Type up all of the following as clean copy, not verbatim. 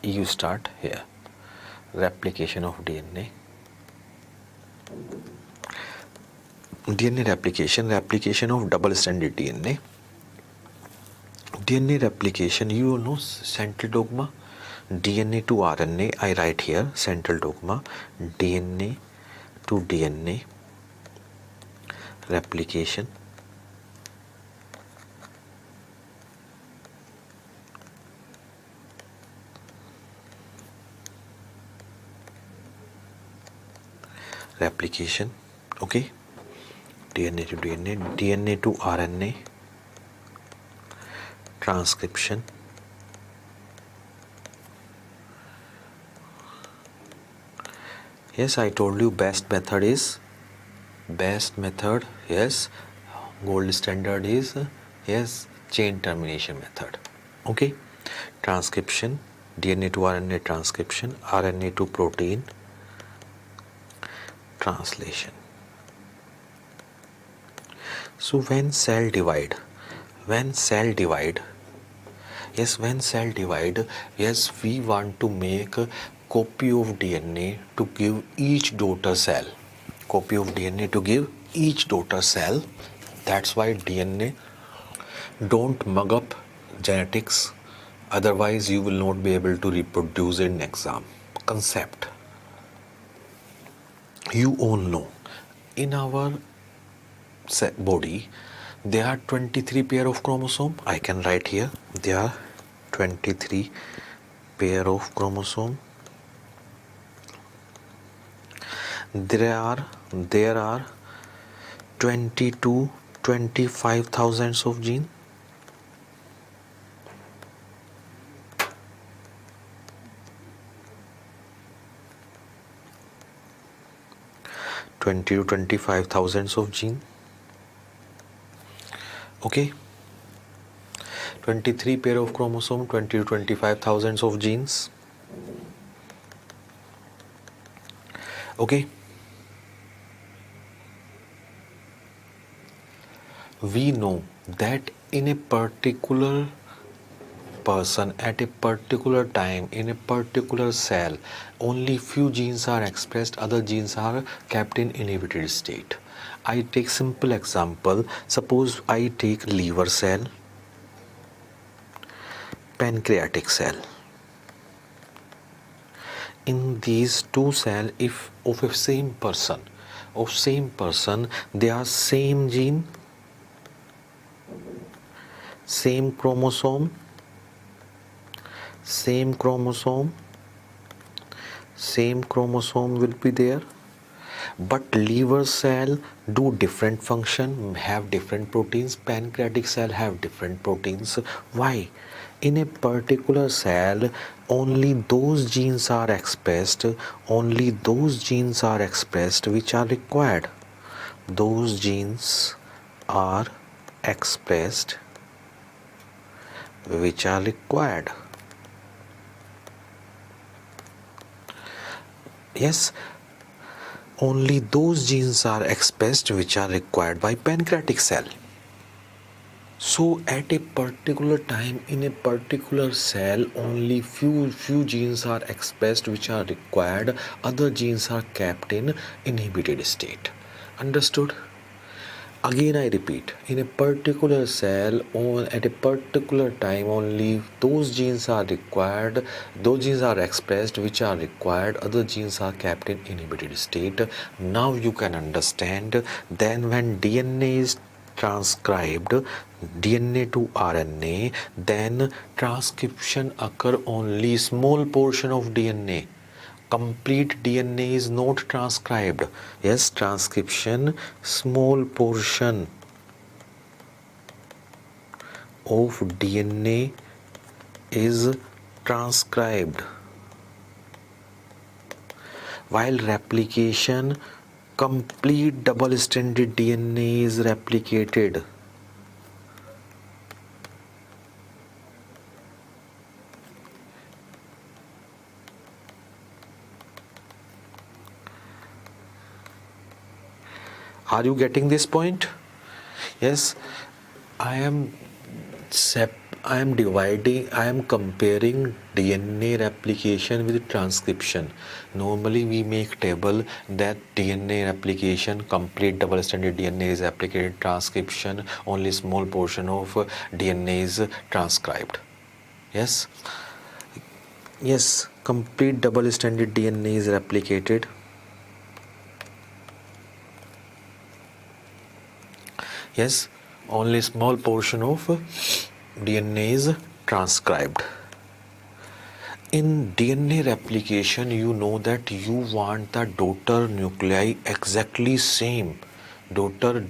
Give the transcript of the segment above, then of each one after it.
you start here. Replication of DNA. DNA replication, replication of double-stranded DNA. DNA replication, you know central dogma, DNA to RNA, I write here central dogma, DNA to DNA replication. Replication, okay, DNA to DNA, DNA to RNA transcription. Yes, I told you best method, yes, gold standard is, yes, chain termination method. Okay, transcription, DNA to RNA transcription, RNA to protein translation. So when cell divide, yes, we want to make a copy of DNA to give each daughter cell. That's why DNA don't mug up genetics, otherwise you will not be able to reproduce in exam. Concept you all know. In our body there are 23 pair of chromosome. I can write here there are 23 pair of chromosome. There are 20 to 25 thousands of gene. To 25 thousands of gene. Okay, 23 pair of chromosome, 20 to 25 thousands of genes. Okay, we know that in a particular person at a particular time in a particular cell only few genes are expressed, other genes are kept in inhibited state. I take simple example. Suppose I take liver cell, pancreatic cell. In these two cells, if of a same person, they are same gene, same chromosome will be there. But liver cell do different function, have different proteins. Pancreatic cell have different proteins. Why? In a particular cell only those genes are expressed which are required. Those genes are expressed which are required. Yes, only those genes are expressed which are required by pancreatic cell. So at a particular time in a particular cell only few genes are expressed which are required, other genes are kept in inhibited state. Understood? Again I repeat, in a particular cell or at a particular time only those genes are required, those genes are expressed which are required, other genes are kept in inhibited state. Now you can understand. Then when DNA is transcribed, DNA to RNA, then transcription occur only small portion of DNA. Complete DNA is not transcribed. Yes, transcription, small portion of DNA is transcribed, while replication, complete double-stranded DNA is replicated. Are you getting this point? Yes, I am I am comparing DNA replication with transcription. Normally we make table that DNA replication, complete double stranded DNA is replicated, transcription, only small portion of DNA is transcribed. Yes, yes, complete double stranded DNA is replicated. Yes, only small portion of DNA is transcribed. In DNA replication, you know that you want the daughter nuclei exactly same, daughter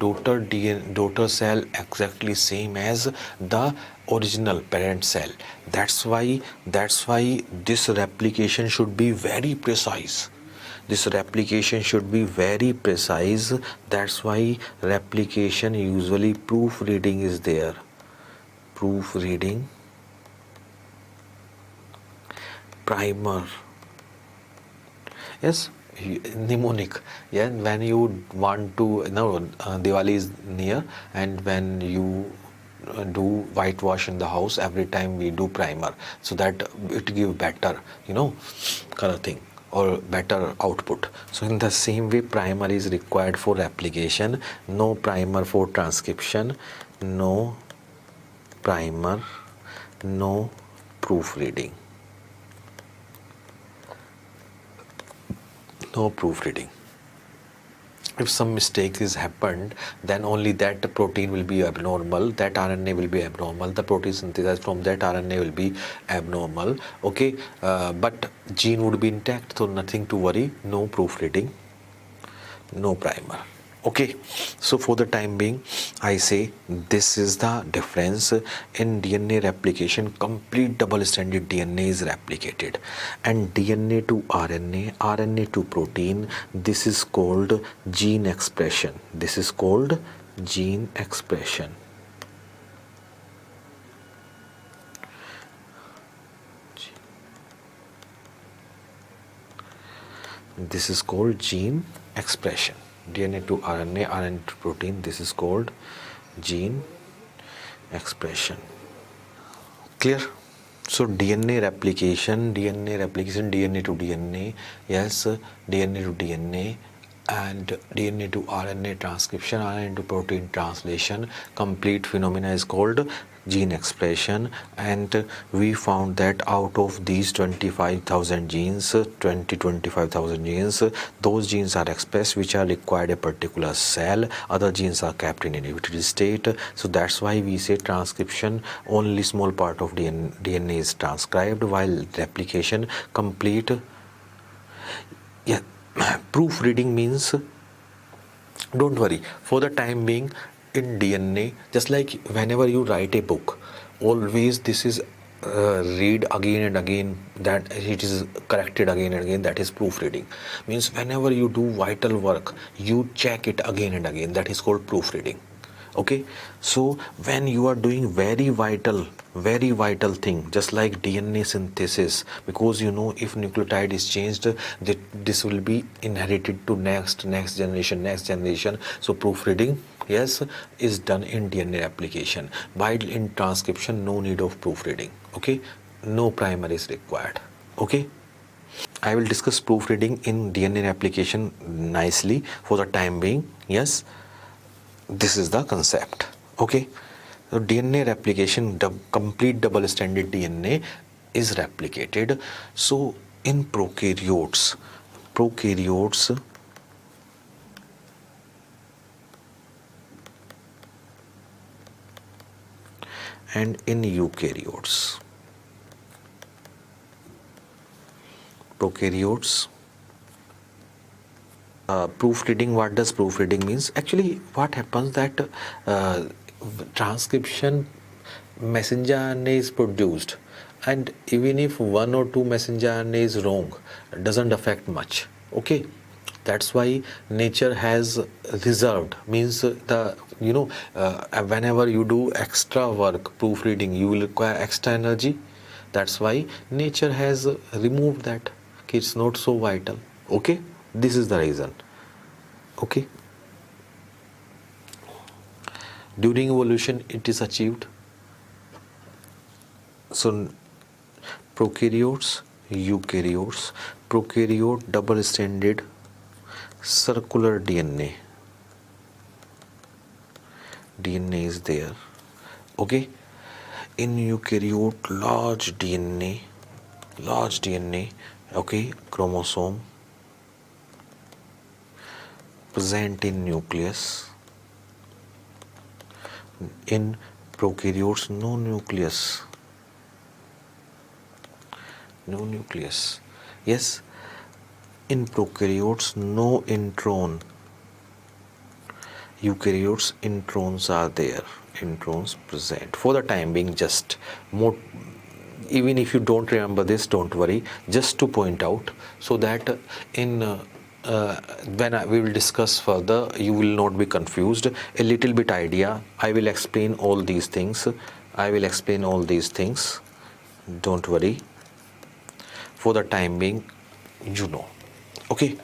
cell exactly same as the original parent cell. That's why this replication should be very precise. This replication should be very precise. That's why replication, usually proofreading is there. Proofreading, primer. Yes, mnemonic. Yeah, when you want to, Diwali is near, and when you do whitewash in the house, every time we do primer, so that it give better, color thing or better output. So in the same way, primer is required for application. No primer for transcription. No primer. No proofreading. No proofreading. If some mistake is happened, then only that protein will be abnormal, that RNA will be abnormal, the protein synthesized from that RNA will be abnormal. Okay, but gene would be intact, so nothing to worry. No proofreading, no primer. Okay, so for the time being, I say this is the difference in DNA replication. Complete double stranded DNA is replicated, and DNA to RNA, RNA to protein, this is called gene expression. This is called gene expression. This is called gene expression. DNA to RNA, RNA to protein, this is called gene expression. Clear? So DNA replication, DNA to DNA, yes, DNA to DNA, and DNA to RNA transcription, RNA to protein translation, complete phenomena is called gene expression. And we found that out of these 25,000 genes, 25,000 genes, those genes are expressed which are required a particular cell, other genes are kept in inhibited state. So that's why we say transcription, only small part of DNA is transcribed, while replication complete. Yeah, proofreading means, don't worry, for the time being, in DNA, just like whenever you write a book, always this is read again and again, that it is corrected again and again, that is proofreading. Means whenever you do vital work, you check it again and again, that is called proofreading. Okay, so when you are doing very vital thing, just like DNA synthesis, because if nucleotide is changed, that this will be inherited to next generation. So proofreading, yes, is done in DNA application. While in transcription, no need of proofreading. Okay, no primer is required. Okay, I will discuss proofreading in DNA application nicely for the time being. Yes, this is the concept. Okay, so DNA replication, the complete double stranded DNA is replicated. So in prokaryotes and in eukaryotes, proofreading, what does proofreading means? Actually, what happens that transcription, messenger RNA is produced, and even if one or two messenger RNA is wrong, it doesn't affect much. Okay, that's why nature has reserved, means whenever you do extra work, proofreading, you will require extra energy. That's why nature has removed that. It's not so vital. Okay, this is the reason. Okay, during evolution it is achieved. So prokaryotes, eukaryotes. Prokaryote double stranded circular DNA is there. Okay, in eukaryote large DNA, okay, chromosome present in nucleus. In prokaryotes, no nucleus. Yes, in prokaryotes no intron. Eukaryotes introns are there, introns present. For the time being, just more, even if you don't remember this, don't worry, just to point out, so that in we will discuss further, you will not be confused. A little bit idea, I will explain all these things. Don't worry. For the time being, okay.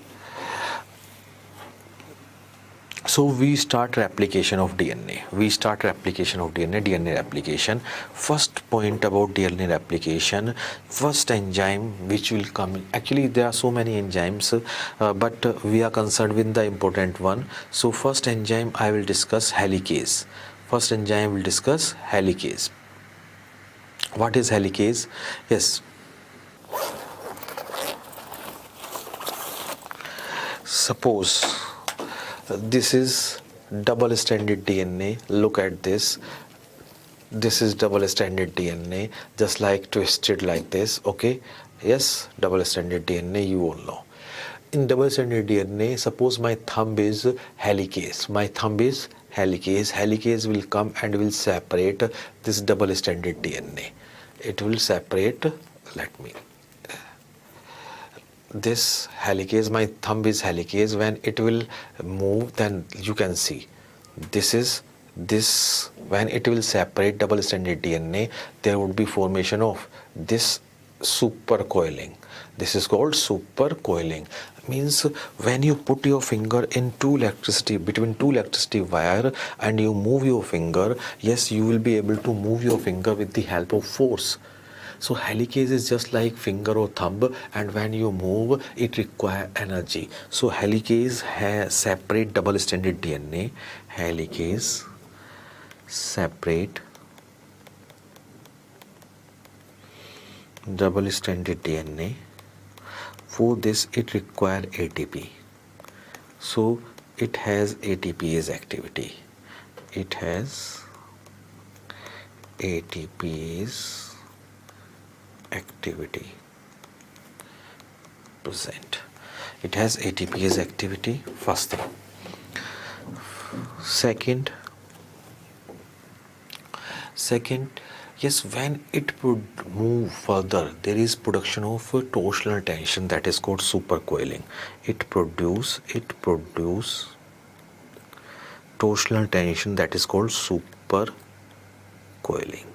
So we start replication of DNA. DNA replication. First point about DNA replication. First enzyme which will come. Actually, there are so many enzymes, but we are concerned with the important one. So first enzyme I will discuss helicase. What is helicase? Yes. Suppose this is double stranded DNA. Look at this. This is double stranded DNA, just like twisted like this. Okay, yes, double stranded DNA, you all know. In double stranded DNA, suppose my thumb is helicase. Helicase will come and will separate this double stranded DNA. It will separate, let me, this helicase, my thumb is helicase. When it will move, then you can see this when it will separate double stranded DNA, there would be formation of this supercoiling. This is called supercoiling. Means when you put your finger in between two electricity wire and you move your finger, yes, you will be able to move your finger with the help of force. So helicase is just like finger or thumb, and when you move, it requires energy. So helicase has separate double stranded DNA. Helicase separate double stranded DNA. For this, it requires ATP. So it has ATPase activity. It has ATPase activity present. It has ATPase activity, first thing. Second, yes, when it would move further, there is production of torsional tension, that is called supercoiling. It produce torsional tension, that is called supercoiling.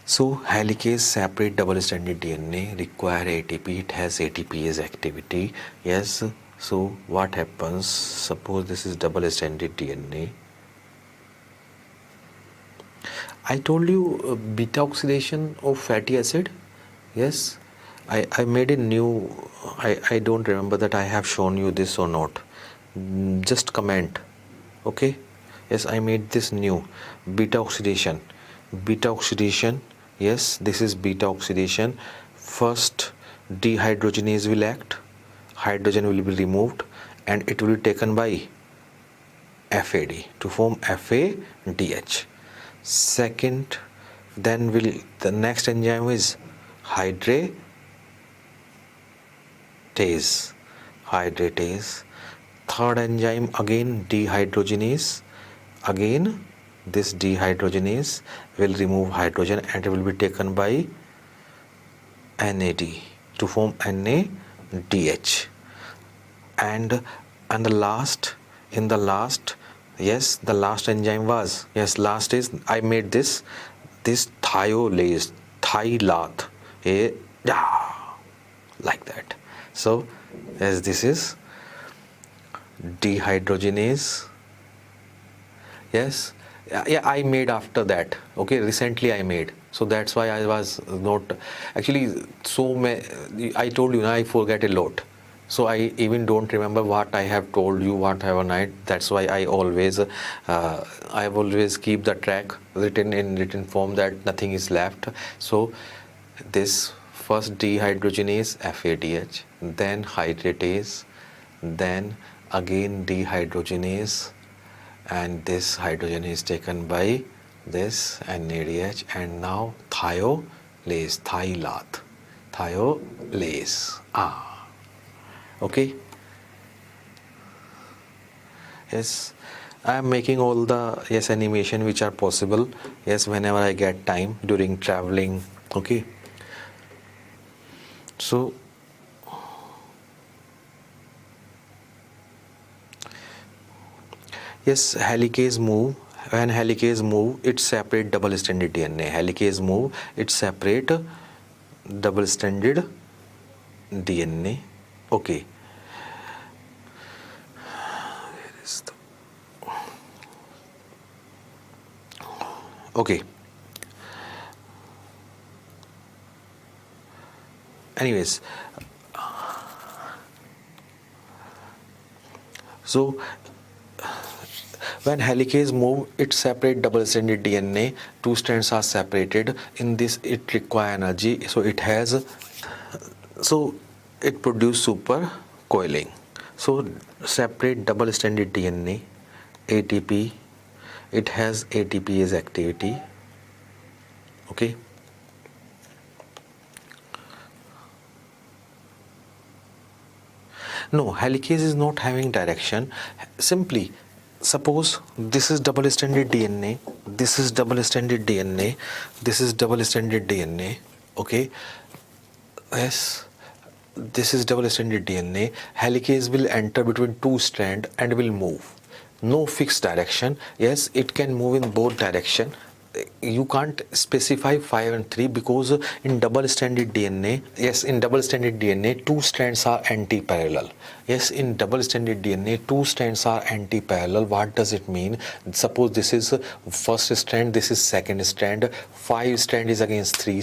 So helicase separate double stranded DNA, require ATP, it has ATPase activity. Yes, so what happens? Suppose this is double stranded DNA. I told you beta oxidation of fatty acid. Yes, I made a new, I don't remember that I have shown you this or not. Just comment. Okay, yes, I made this new beta oxidation. Yes, this is beta oxidation. First dehydrogenase will act, hydrogen will be removed, and it will be taken by FAD to form FADH. Second, then the next enzyme is hydratase. Third enzyme again dehydrogenase. Again this dehydrogenase will remove hydrogen and it will be taken by NAD to form NADH. And the last, yes, the last enzyme was, yes, last is, I made this thiolase, like that. So as this is dehydrogenase, yes, yeah, I made after that. Okay, recently I made. So that's why I was not actually I told you, I forget a lot. So I even don't remember what I have told you, what haven't I. That's why I always keep the track written in written form, that nothing is left. So this first dehydrogenase FADH, then hydratase, then again dehydrogenase, and this hydrogen is taken by this NADH, and now thiolase. Okay. Yes, I am making all the animation which are possible. Yes, whenever I get time during traveling. Okay. So yes, helicase move. When helicase move, it separate double-stranded DNA. Helicase move, it separate double-stranded DNA. Okay. Where is the... Okay. Anyways, so when helicase move, it separate double-stranded DNA. Two strands are separated. In this, it require energy. So it produce super coiling. So separate double-stranded DNA, ATP. It has ATPase activity. Okay. No, helicase is not having direction. Simply, suppose this is double-stranded DNA, this is double-stranded DNA, this is double-stranded DNA. Okay. Yes, this is double-stranded DNA. Helicase will enter between two strands and will move. No fixed direction. Yes, it can move in both direction. You can't specify 5 and 3 because in double-stranded DNA, yes, in double-stranded DNA, two strands are anti-parallel. Yes, in double-stranded DNA, two strands are anti-parallel. What does it mean? Suppose this is first strand, this is second strand. 5 strand is against 3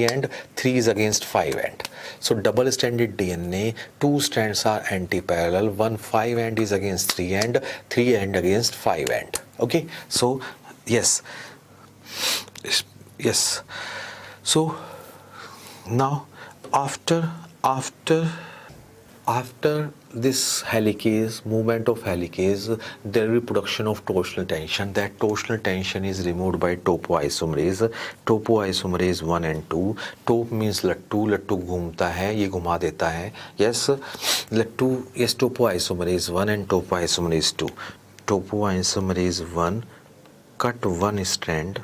end, 3 is against 5 end. So double-stranded DNA, two strands are anti-parallel. One 5 end is against 3 end, 3 end against 5 end. Okay, so yes. So now after this helicase, movement of helicase, there will be production of torsional tension. That torsional tension is removed by topoisomerase 1 and 2. Top means लट्टू घूमता है, ये घुमा देता है. Yes, topoisomerase 1 and topoisomerase 2. Topoisomerase 1 cut one strand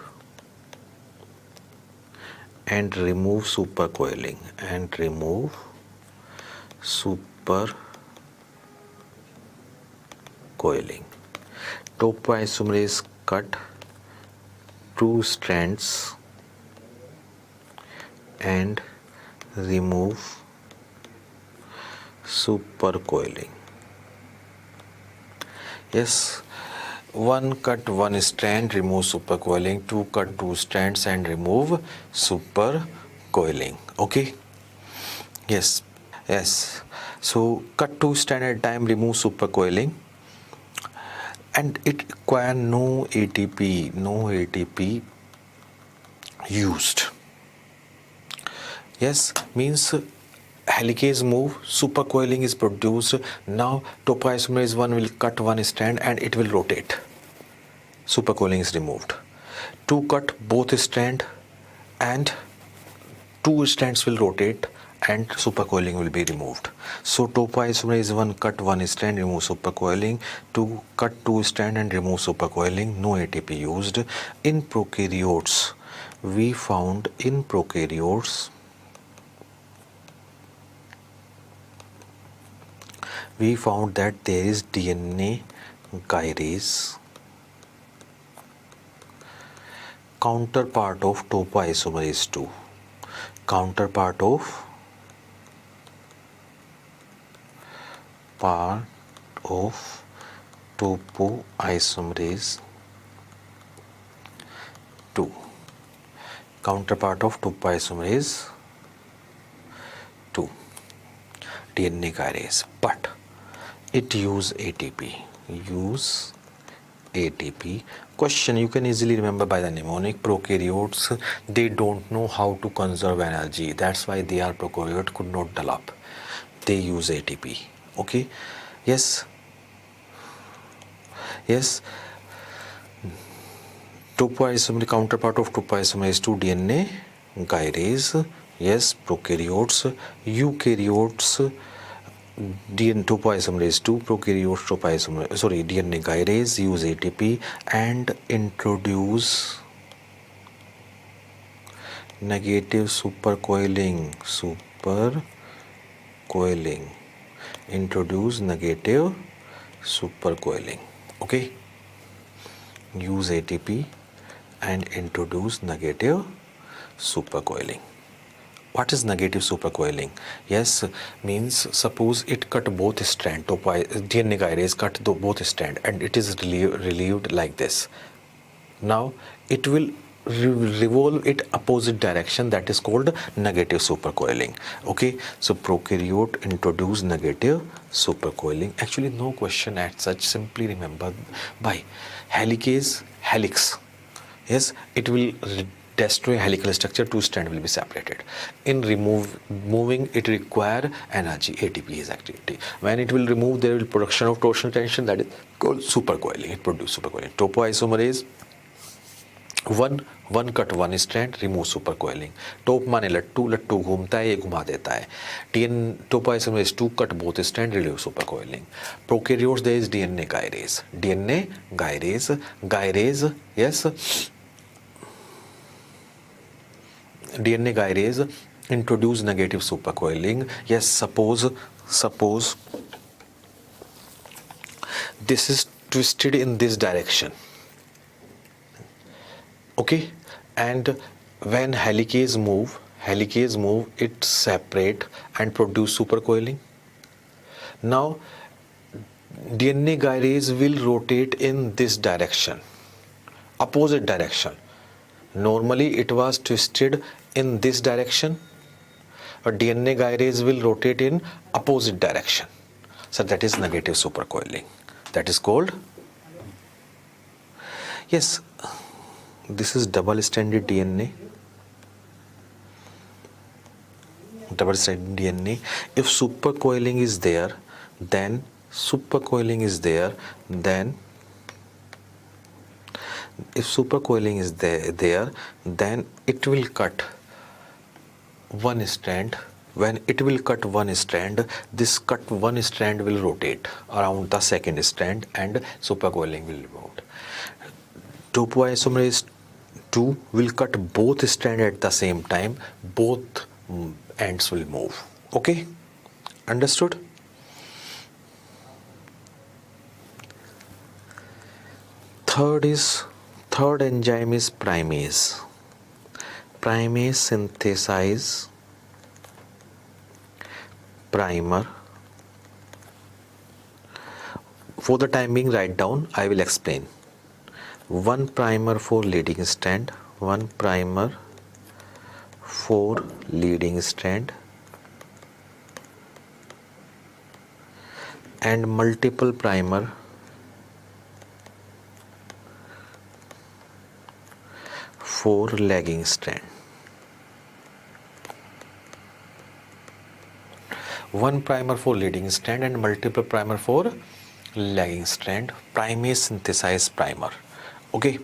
and remove supercoiling, Topoisomerase cut two strands and remove supercoiling. Yes, one cut one strand, remove supercoiling. Two cut two strands and remove supercoiling. Okay. Yes. So cut two strand at a time, remove supercoiling, and it require no ATP used. Yes, means helicase move, supercoiling is produced. Now topoisomerase 1 will cut one strand and it will rotate. Supercoiling is removed. To cut both strand and two strands will rotate and supercoiling will be removed. So topoisomerase 1 cut one strand, remove supercoiling. To cut two strand and remove supercoiling, no ATP used. In prokaryotes, we found that there is DNA gyrase, counterpart of topoisomerase 2, topoisomerase 2. counterpart of 2' isomerase 2 DNA kinase, but it use ATP. Question you can easily remember by the mnemonic. Prokaryotes, they don't know how to conserve energy, that's why they are prokaryote, could not develop, they use ATP. Okay, yes, 2' isomerase, counterpart of 2' isomerase 2 DNA gyrase. Yes, prokaryotes, eukaryotes, DNA 2' isomerase 2 prokaryotes 2' isomerase, sorry, DNA gyrase use ATP and introduce negative supercoiling. Introduce negative supercoiling. Okay, use ATP and introduce negative supercoiling. What is negative supercoiling? Yes, means suppose it cut both strand, DNA gyrase cut both strand and it is relieved like this. Now it will revolve it opposite direction, that is called negative supercoiling. Okay, so prokaryote introduce negative supercoiling. Actually no question as such, simply remember by helix. Yes, it will destroy helical structure, two strand will be separated. In moving it require energy, ATP is activity. When it will remove, there will production of torsional tension, that is called supercoiling. It produce supercoiling. Topoisomerase one cut one strand, remove supercoiling. टोप माने लट्टू घूमता है, ये घुमा देता है. Topoisomerase 2 cut both strand, relieve supercoiling. Prokaryotes there is DNA gyrase. Yes, DNA gyrase introduce negative supercoiling. Yes, suppose this is twisted in this direction. Okay, and when helicase move, it separate and produce supercoiling. Now DNA gyrase will rotate in this direction, opposite direction. Normally it was twisted in this direction, but DNA gyrase will rotate in opposite direction. So that is negative supercoiling. That is called, yes, this is double-stranded DNA. If supercoiling is there, then if supercoiling is there, then it will cut one strand. When it will cut one strand, this cut one strand will rotate around the second strand and supercoiling will be removed. Topoisomerase 2 will cut both strands at the same time, both ends will move. Okay, understood? Third enzyme is primase. Primase synthesize primer. For the time being, write down, I will explain. One primer for leading strand, and multiple primer for lagging strand. One primer for leading strand and multiple primer for lagging strand. Primase synthesize primer. Okay,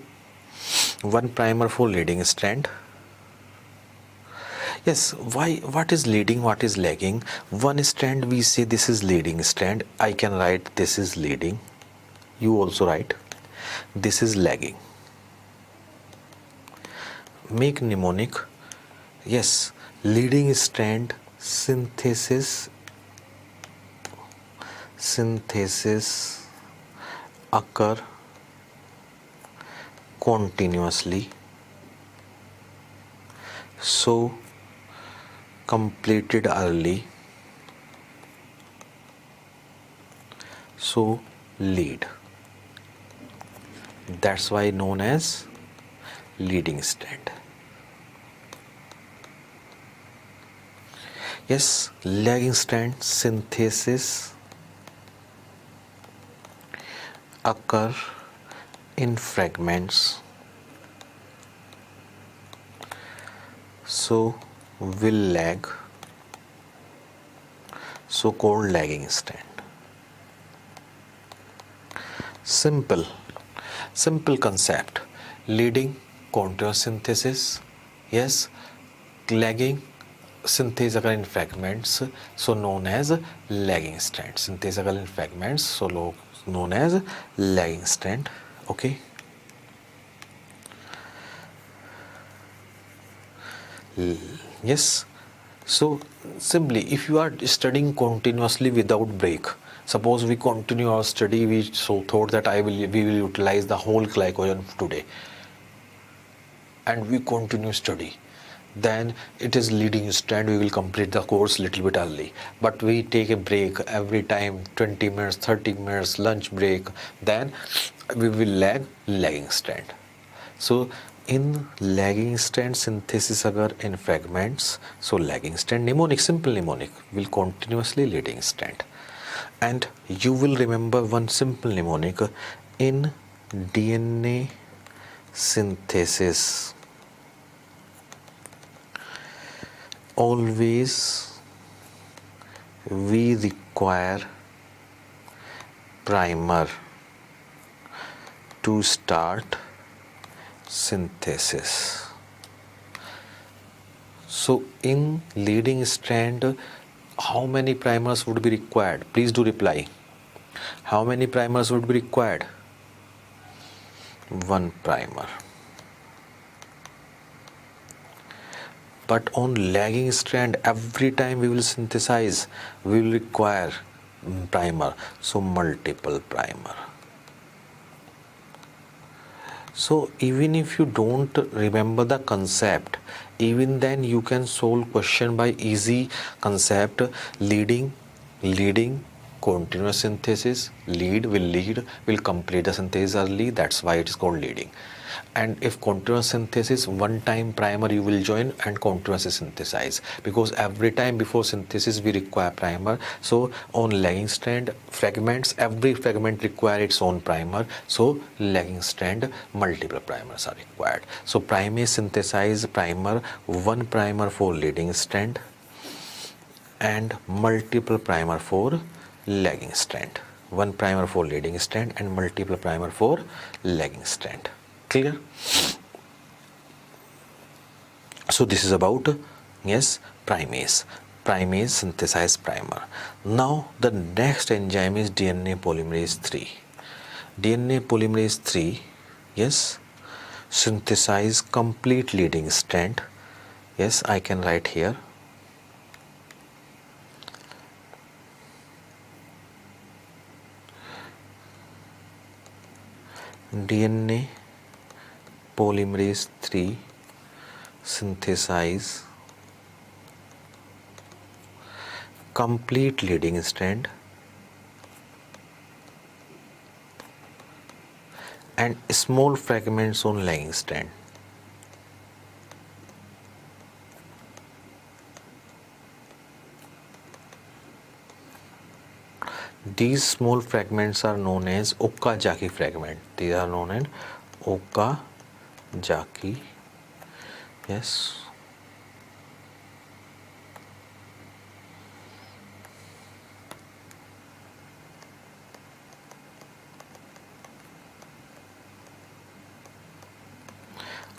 one primer for leading strand. Yes, why? What is leading? What is lagging? One strand we say this is leading strand. I can write this is leading. You also write this is lagging. Make mnemonic. Yes, leading strand synthesis occur continuously, so completed early, so lead. That's why known as leading strand. Yes, lagging strand synthesis occur in fragments, so will lag, so called lagging strand. Simple concept. Leading continuous synthesis, yes, lagging synthesis occur in fragments, so known as lagging strand. Synthesis occur in fragments, so known as lagging strand. Okay. Yes. So simply, if you are studying continuously without break, suppose we continue our study, we so thought that we will utilize the whole glycogen today, and we continue study, then it is leading strand. We will complete the course little bit early, but we take a break every time, 20 minutes, 30 minutes, lunch break, then we will lagging strand. So in lagging strand, synthesis occur in fragments, so lagging strand. Mnemonic, simple mnemonic, will continuously leading strand. And you will remember one simple mnemonic: in DNA synthesis, always we require primer to start synthesis. So in leading strand, how many primers would be required? Please do reply. How many primers would be required? One primer. But on lagging strand, every time we will synthesize, we will require primer, so multiple primer. So even if you don't remember the concept, even then you can solve question by easy concept. Leading continuous synthesis, will complete the synthesis early, that's why it is called leading. And if continuous synthesis, one time primer you will join and continuously synthesize, because every time before synthesis we require primer. So on lagging strand fragments, every fragment require its own primer, so lagging strand multiple primers are required. So primase synthesize primer, one primer for leading strand and multiple primer for lagging strand. One primer for leading strand and multiple primer for lagging strand. Clear? So this is about, yes, primase synthesize primer. Now the next enzyme is DNA polymerase 3. DNA polymerase 3, yes, synthesize complete leading strand. Yes, I can write here. DNA polymerase 3 synthesize complete leading strand and small fragments on lagging strand. These small fragments are known as Okazaki fragment. These are known as Okazaki. Yes.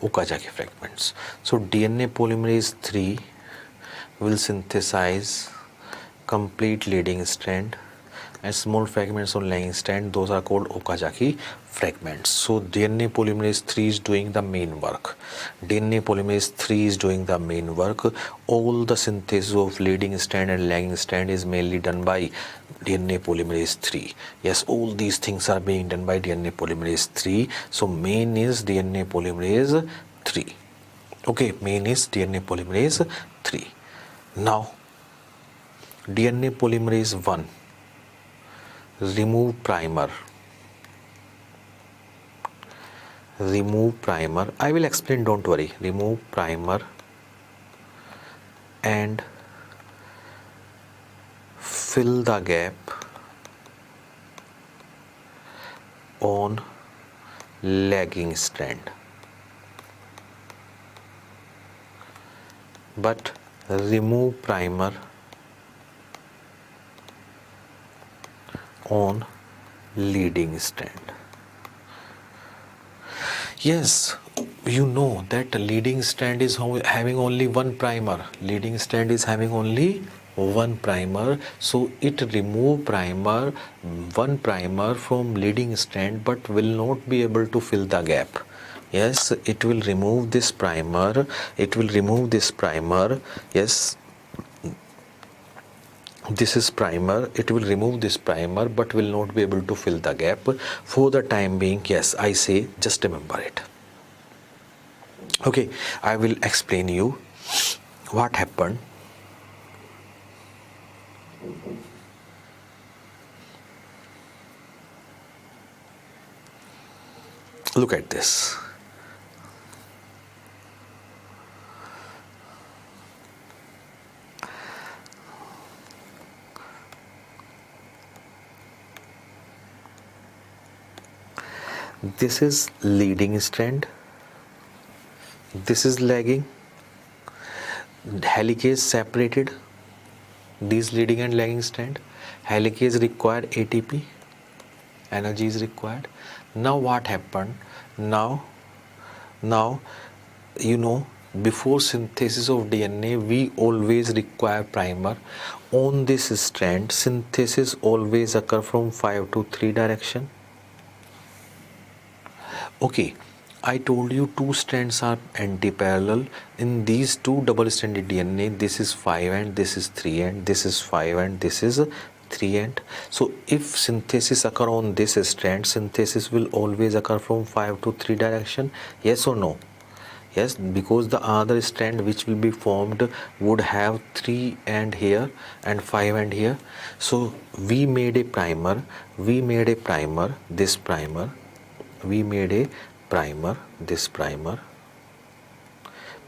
Okazaki fragments. So DNA polymerase 3 will synthesize complete leading strand and small fragments on lagging strand. Those are called Okazaki fragments. So DNA polymerase 3 is doing the main work. DNA polymerase 3 is doing the main work. All the synthesis of leading strand and lagging strand is mainly done by DNA polymerase 3. Yes, all these things are being done by DNA polymerase 3. So main is DNA polymerase 3. Okay, main is DNA polymerase 3. Now DNA polymerase 1, remove primer. I will explain, don't worry. Remove primer and fill the gap on lagging strand, but remove primer on leading strand. Yes, you know that leading strand is having only one primer. Leading strand is having only one primer, so it remove one primer from leading strand, but will not be able to fill the gap. Yes, it will remove this primer. It will remove this primer. Yes, this is primer. It will remove this primer, but will not be able to fill the gap for the time being. Yes, I say just remember it. Okay, I will explain you what happened. Look at this. This is leading strand. This is lagging. Helicase separated these leading and lagging strand. Helicase require ATP. Energy is required. Now what happened? Now you know, before synthesis of DNA we always require primer. On this strand synthesis always occur from 5 to 3 direction. Okay, I told you two strands are anti-parallel. In these two double-stranded DNA, this is 5 and this is 3 and this is 5 and this is 3 and. So if synthesis occur on this strand, synthesis will always occur from 5 to 3 direction. Yes or no? Yes, because the other strand which will be formed would have 3 and here and 5 and here. So we made a primer, this primer, we made a primer, this primer,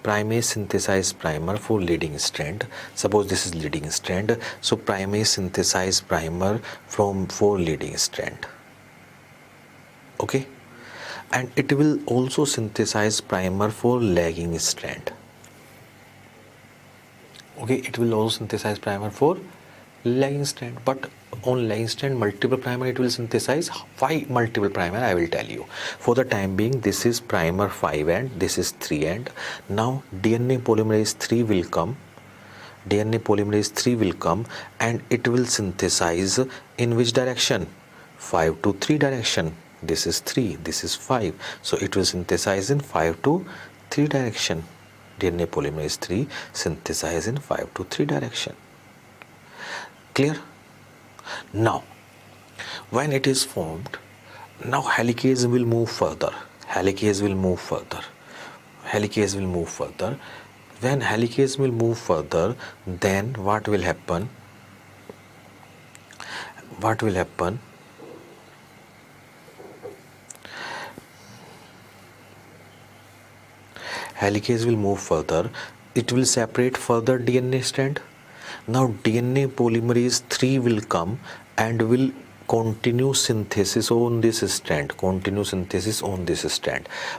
primase synthesized primer for leading strand. Suppose this is leading strand, so primase synthesized primer for leading strand. Okay, and it will also synthesize primer for lagging strand. Okay, it will also synthesize primer for lagging strand, but on lagging strand multiple primer it will synthesize. Why multiple primer? I will tell you. For the time being, this is primer 5 and this is 3 and. Now DNA polymerase 3 will come. DNA polymerase 3 will come and it will synthesize in which direction? 5 to 3 direction. This is 3, this is 5. So it will synthesize in 5 to 3 direction. DNA polymerase 3 synthesize in 5 to 3 direction. Clear? Now when it is formed, now helicase will move further. Helicase will move further. Helicase will move further. When helicase will move further, then what will happen? What will happen? Helicase will move further. It will separate further DNA strand. Now DNA polymerase 3 will come and will continue synthesis on this strand,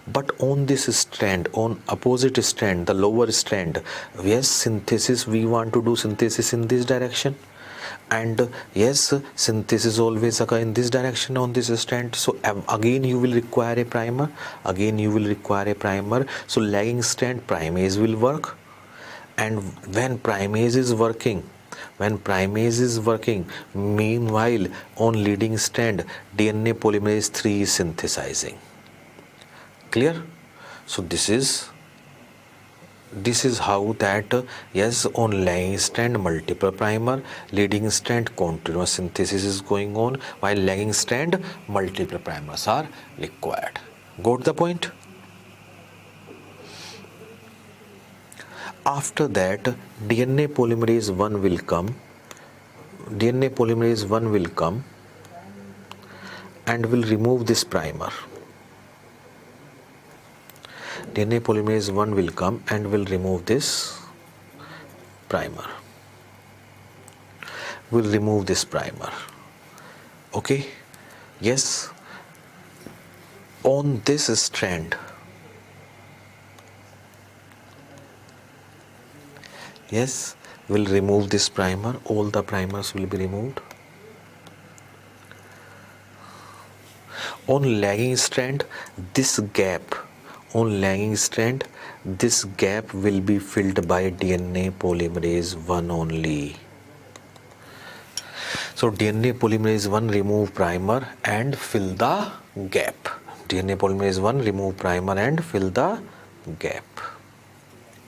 but on this strand, on opposite strand, the lower strand, yes, synthesis, we want to do synthesis in this direction, and yes, synthesis always occur in this direction on this strand. So again you will require a primer, so lagging strand primase will work. And when primase is working, meanwhile on leading strand DNA polymerase 3 is synthesizing. Clear? So this is how that, yes, on lagging strand multiple primer, leading strand continuous synthesis is going on, while lagging strand multiple primers are required. Got the point? After that DNA polymerase 1 will come. And will remove this primer. DNA polymerase 1 will come and will remove this primer. will remove this primer. Okay, yes, on this strand, yes, we'll remove this primer. All the primers will be removed. On lagging strand, this gap, on lagging strand, this gap will be filled by DNA polymerase 1 only. So DNA polymerase 1 remove primer and fill the gap. DNA polymerase 1 remove primer and fill the gap.